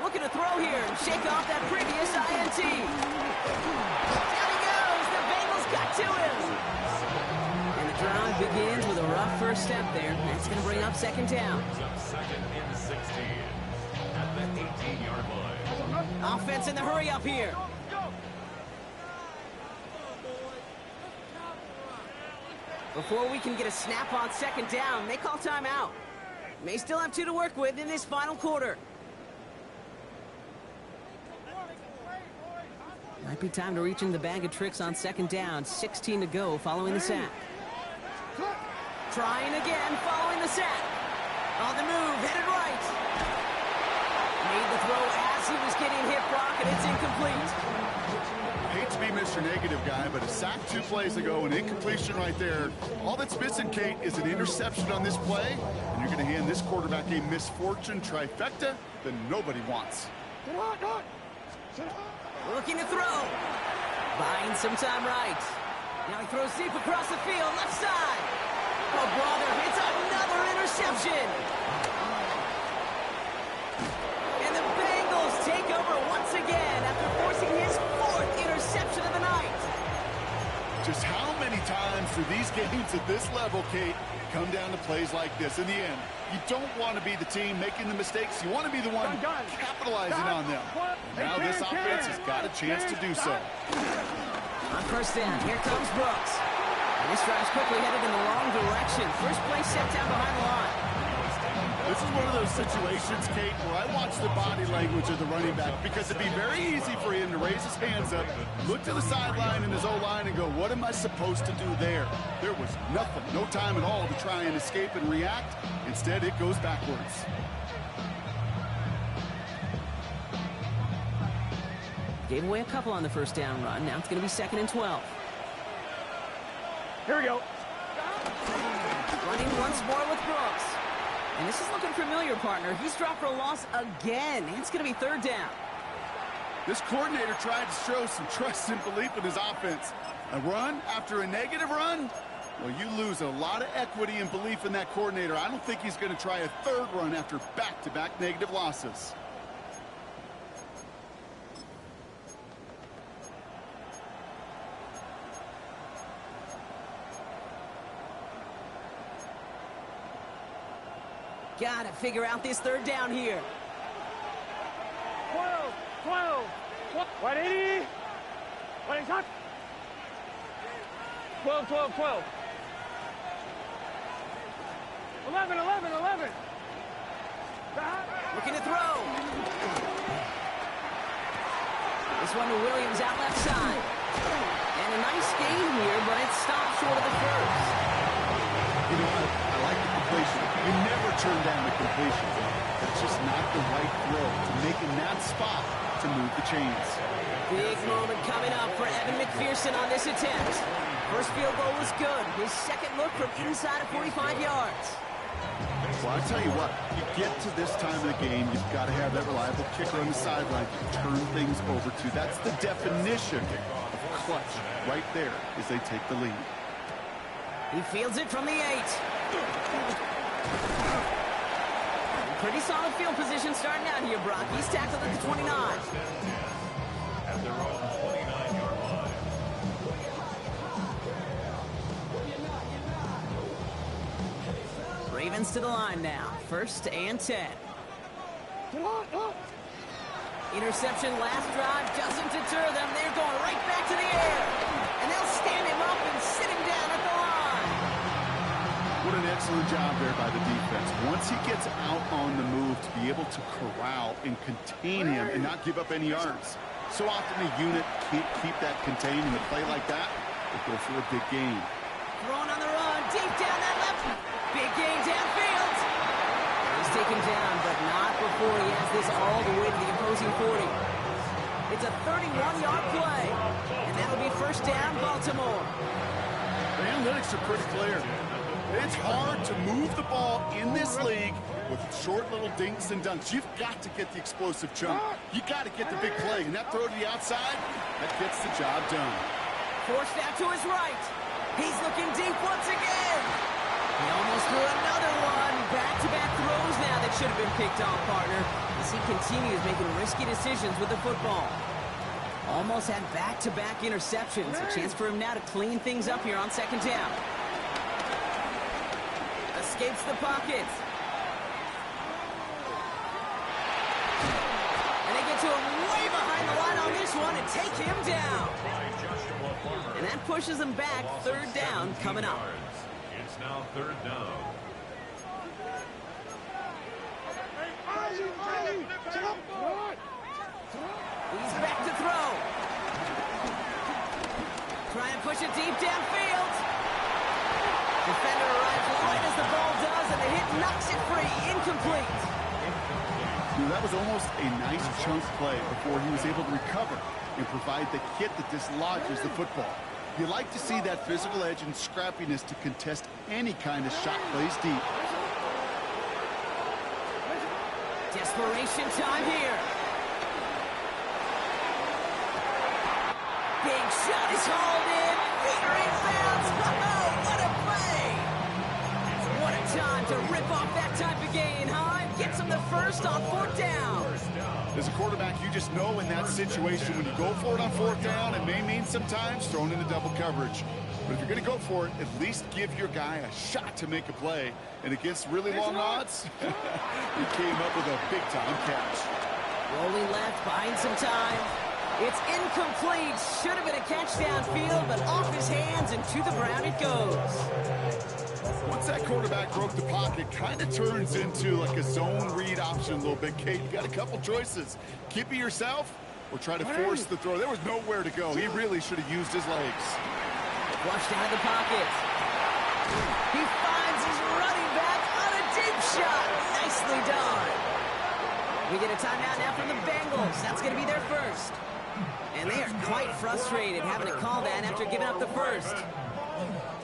Looking to throw here and shake off that previous INT. Down he goes. The Bengals got to him. And the drive begins with a rough first step there. That's going to bring up 2nd down. Up 2nd and 16 at the 18-yard line. Offense in the hurry up here. Before we can get a snap on 2nd down, they call timeout. May still have 2 to work with in this final quarter. Might be time to reach in the bag of tricks on 2nd down. 16 to go following the sack. Trying again following the sack. On the move, headed right. Made the throw as he was getting hit, Brock, and it's incomplete. Hate to be Mr. Negative guy, but a sack 2 plays ago, an incompletion right there. All that's missing, Kate, is an interception on this play, and you're going to hand this quarterback a misfortune trifecta that nobody wants. Looking to throw. Buying some time right. Now he throws deep across the field, left side. Oh, brother, it's another interception. And the Bengals take over once again after forcing his 4th interception of the night. Just how many times do these games at this level, Kate, come down to plays like this? In the end, you don't want to be the team making the mistakes. You want to be the one capitalizing on them. Now this offense has got a chance to do so. On 1st down, here comes Brooks. And this drive's quickly headed in the wrong direction. First play set down behind the line. This is one of those situations, Kate, where I watch the body language of the running back because it'd be very easy for him to raise his hands up, look to the sideline in his O-line and go, what am I supposed to do there? There was nothing, no time at all to try and escape and react. Instead, it goes backwards. Gave away a couple on the 1st down run. Now it's going to be 2nd and 12. Here we go. Running once more with Brooks. And this is looking familiar, partner. He's dropped for a loss again. It's going to be 3rd down. This coordinator tried to show some trust and belief in his offense. A run after a negative run? Well, you lose a lot of equity and belief in that coordinator. I don't think he's going to try a 3rd run after back-to-back negative losses. Got to figure out this 3rd down here. 12. 180. 180. 12. 11. Looking to throw. This one to Williams out left side. And a nice gain here, but it stopped short of the 1st. You know, I like the completion. You never turn down the completion. That's just not the right throw to make in that spot to move the chains. Big moment coming up for Evan McPherson on this attempt. First field goal was good. His 2nd look from inside of 45 yards. Well, I tell you what, you get to this time of the game, you've got to have that reliable kicker on the sideline to turn things over to. That's the definition of clutch right there as they take the lead. He fields it from the 8. Pretty solid field position starting out here, Brock. He's tackled at the 29. At their own 29-yard line. Ravens to the line now. 1st and 10. Interception last drive doesn't deter them. They're going right back to the air. And they'll stand him up and sit him down at the line. What an excellent job there by the defense. Once he gets out on the move, to be able to corral and contain him and not give up any yards. So often a unit can't keep that contained in a play like that. They go for a big gain. Throwing on the run, deep down that left. Big gain downfield. He's taken down, but not before he has this all the way to the opposing 40. It's a 31-yard play, and that'll be 1st down, Baltimore. The analytics are pretty clear. It's hard to move the ball in this league with short little dinks and dunks. You've got to get the explosive chunk. You got to get the big play, and that throw to the outside, that gets the job done. Forced out to his right. He's looking deep once again. He almost threw another one. Back-to-back throws now that should have been picked off, partner, as he continues making risky decisions with the football. Almost had back-to-back interceptions. A chance for him now to clean things up here on 2nd down. Escapes the pocket. And they get to him way behind the line on this one and take him down. And that pushes them back. 3rd down coming up. It's now 3rd down. He's back to throw. Trying to push it deep downfield. Defender arrives right as the ball does, and the hit knocks it free. Incomplete. That was almost a nice chunk play before he was able to recover and provide the hit that dislodges the football. You like to see that physical edge and scrappiness to contest any kind of shot plays deep. Desperation time here. Big shot is hauled in. Finger in bounds. Oh, what a play. What a time to rip off that type of gain, huh? Gets him the 1st on 4th down. As a quarterback, you just know in that situation when you go for it on 4th down, it may mean sometimes thrown into double coverage. But if you're going to go for it, at least give your guy a shot to make a play. And against really long odds, he came up with a big-time catch. Rolling left, buying some time. It's incomplete. Should have been a catch downfield, but off his hands and to the ground it goes. Once that quarterback broke the pocket, kind of turns into like a zone read option a little bit. Kate, you got a couple choices. Keep it yourself or try to force the throw. There was nowhere to go. He really should have used his legs. Flushed out of the pocket. He finds his running back on a deep shot. Nicely done. We get a timeout now from the Bengals. That's going to be their 1st. And they are quite frustrated having to call that after giving up the 1st.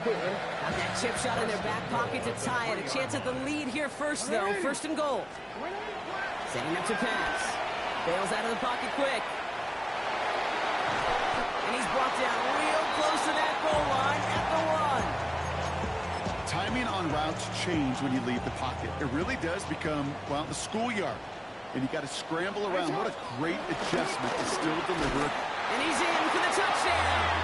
Got that chip shot in their back pocket to tie it. A chance at the lead here first, though. 1st and goal. Setting up to pass. Bails out of the pocket quick. And he's brought down real close to that goal line at the 1. Timing on routes change when you leave the pocket. It really does become, well, the schoolyard. And you got to scramble around. What a great adjustment to still deliver. And he's in for the touchdown.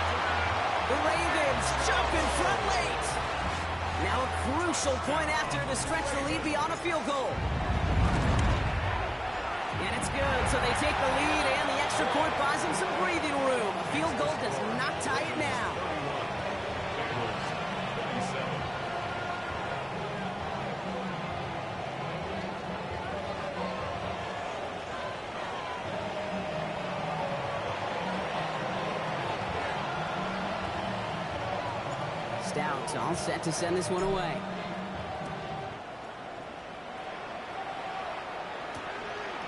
The Ravens jump in front late. Now a crucial point after to stretch the lead beyond a field goal. And it's good, so they take the lead, and the extra point buys them some breathing room. A field goal does not tie it now. Stout all set to send this one away.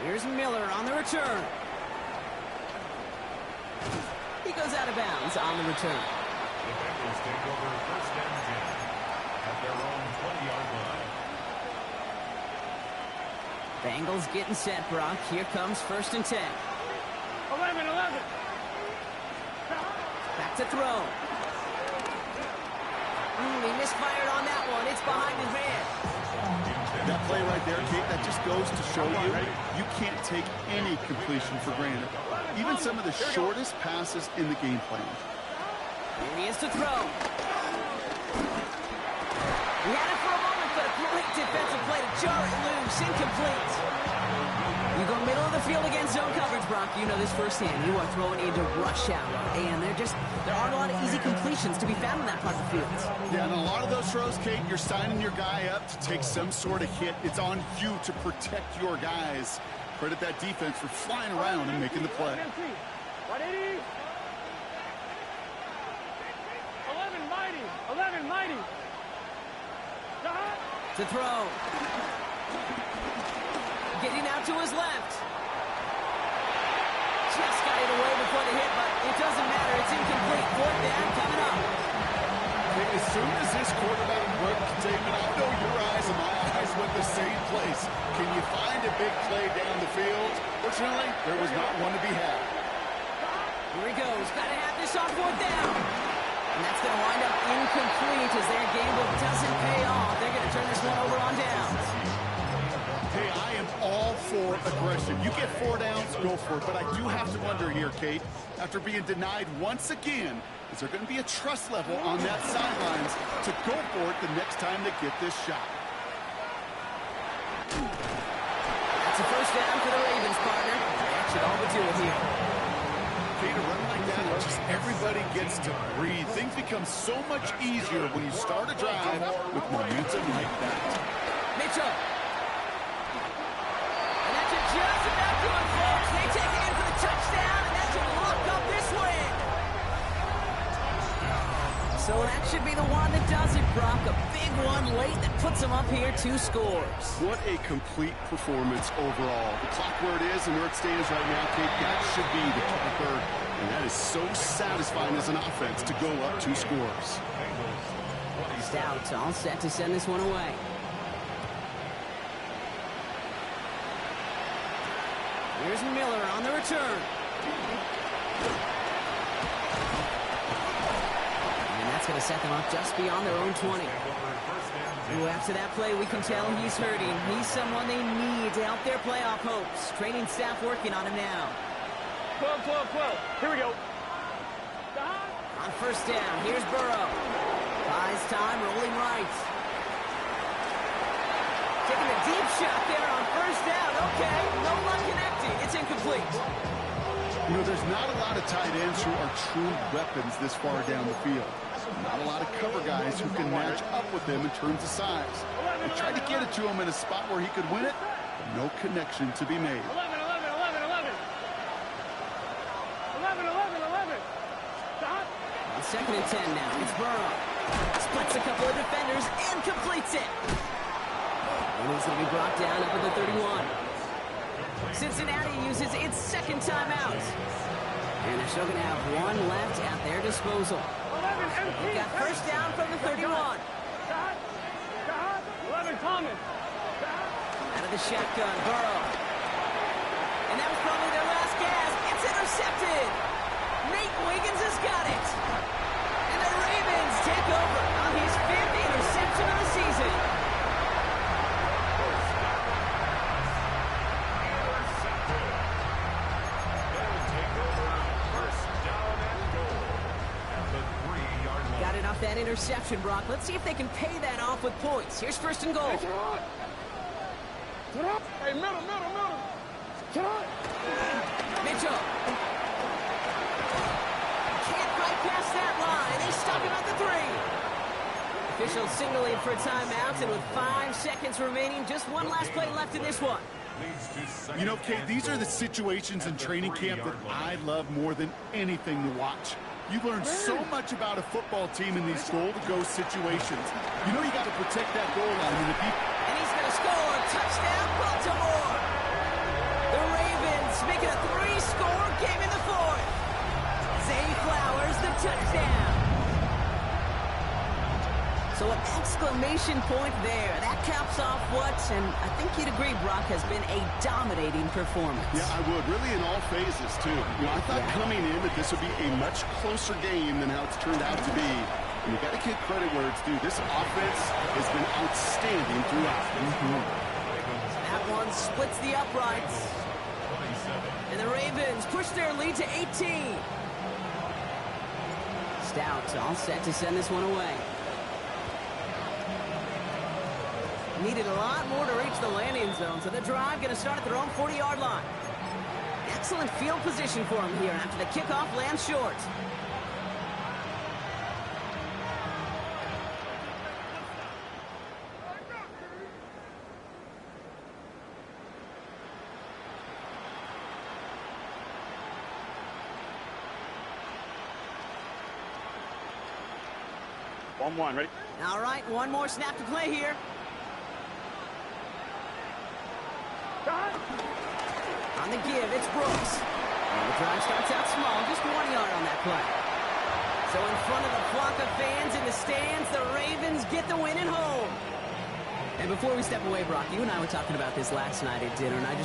Here's Miller on the return. He goes out of bounds on the return. The Bengals take over 1st and 10 at their own 20-yard line. Bengals getting set, Brock. Here comes 1st and 10. 11. Back to throw. He misfired on that one. It's behind his man. That play right there, Kate, that just goes to show you can't take any completion for granted. Even some of the shortest passes in the game plan. Here he is to throw. He had it for a moment, but a play Great defensive play to jar it loose. Incomplete. You go middle of the field against zone coverage, Brock. You know this firsthand. You are throwing into rush hour. And there aren't a lot of easy completions to be found in that part of the field. Yeah, and a lot of those throws, Kate, you're signing your guy up to take some sort of hit. It's on you to protect your guys. Credit that defense for flying around and making the play. 180. 11 mighty. 11 mighty. To throw. Getting out to his left. Just got it away before the hit, but it doesn't matter. It's incomplete. Fourth down coming up. As soon as this quarterback broke containment, I know your eyes and my eyes went the same place. Can you find a big play down the field? Fortunately, there was not one to be had. Here he goes. Got to have this on fourth down. And that's going to wind up incomplete as their gamble doesn't pay off. They're going to turn this one over on downs. Hey, I am all for aggression. You get 4 downs, go for it. But I do have to wonder here, Kate, after being denied once again, is there going to be a trust level on that sidelines to go for it the next time they get this shot? That's a first down for the Ravens, partner. That should all but do it here. Kate, a run like that, just everybody gets to breathe. Things become so much easier when you start a drive with momentum like that. Mitchell. Just about doing, folks. They take it in for the touchdown, and that should lock up this win. So that should be the one that does it, Brock. A big one late that puts them up here 2 scores. What a complete performance overall. The clock where it is and where it stands right now, Kate, that should be the third. And that is so satisfying as an offense to go up 2 scores. Stout all set to send this one away. Here's Miller on the return. And that's going to set them up just beyond their own 20. Ooh, after that play, we can tell he's hurting. He's someone they need to help their playoff hopes. Training staff working on him now. 12, 12, 12. Here we go. On first down, here's Burrow. Buys time, rolling right. Taking a deep shot there on first down. Okay, no luck connecting. It's incomplete. You know, there's not a lot of tight ends who are true weapons this far down the field. Not a lot of cover guys who can match up with them in terms of size. They tried to get it to him in a spot where he could win it, but no connection to be made. 11, 11, 11, 11. 11, 11, 11. Stop. On second and 10 now, it's Burrow. Splits a couple of defenders and completes it. And he's going to be brought down up at the 31. Cincinnati uses its second timeout. And they're still going to have one left at their disposal. 11, They got first down from the 31. 11, Thomas. Out of the shotgun, Burrow. And that was probably their last gasp. It's intercepted. Nate Wiggins has got it. And the Ravens take over on his 5th interception of the season. Got it off that interception, Brock. Let's see if they can pay that off with points. Here's first and goal. Hey, middle. Get on. Mitchell. Can't bypass that line. They stop him at the 3. Officials signaling for a timeout, and with 5 seconds remaining, just one last play left in this one. You know, Kate, these are the situations in training camp that I love more than anything to watch. You learn so much about a football team in these goal-to-go situations. You know you got to protect that goal line. And he's going to score. Touchdown, Baltimore. The Ravens make it a 3-score game in the 4th. Zay Flowers, the touchdown. So an exclamation point there. That caps off what, and I think you'd agree, Brock, has been a dominating performance. Yeah, I would. Really in all phases, too. You know, I thought coming in that this would be a much closer game than how it's turned out to be. And you got to give credit where it's due. This offense has been outstanding throughout. That one splits the uprights. And the Ravens push their lead to 18. Stout all set to send this one away. Needed a lot more to reach the landing zone, so the drive going to start at their own 40-yard line. Excellent field position for him here after the kickoff lands short. One, ready? All right, one more snap to play here. On the give, it's Brooks. And the drive starts out small, just 1 yard on that play. So in front of the flock of fans in the stands, the Ravens get the win at home. And before we step away, Brock, you and I were talking about this last night at dinner, and I just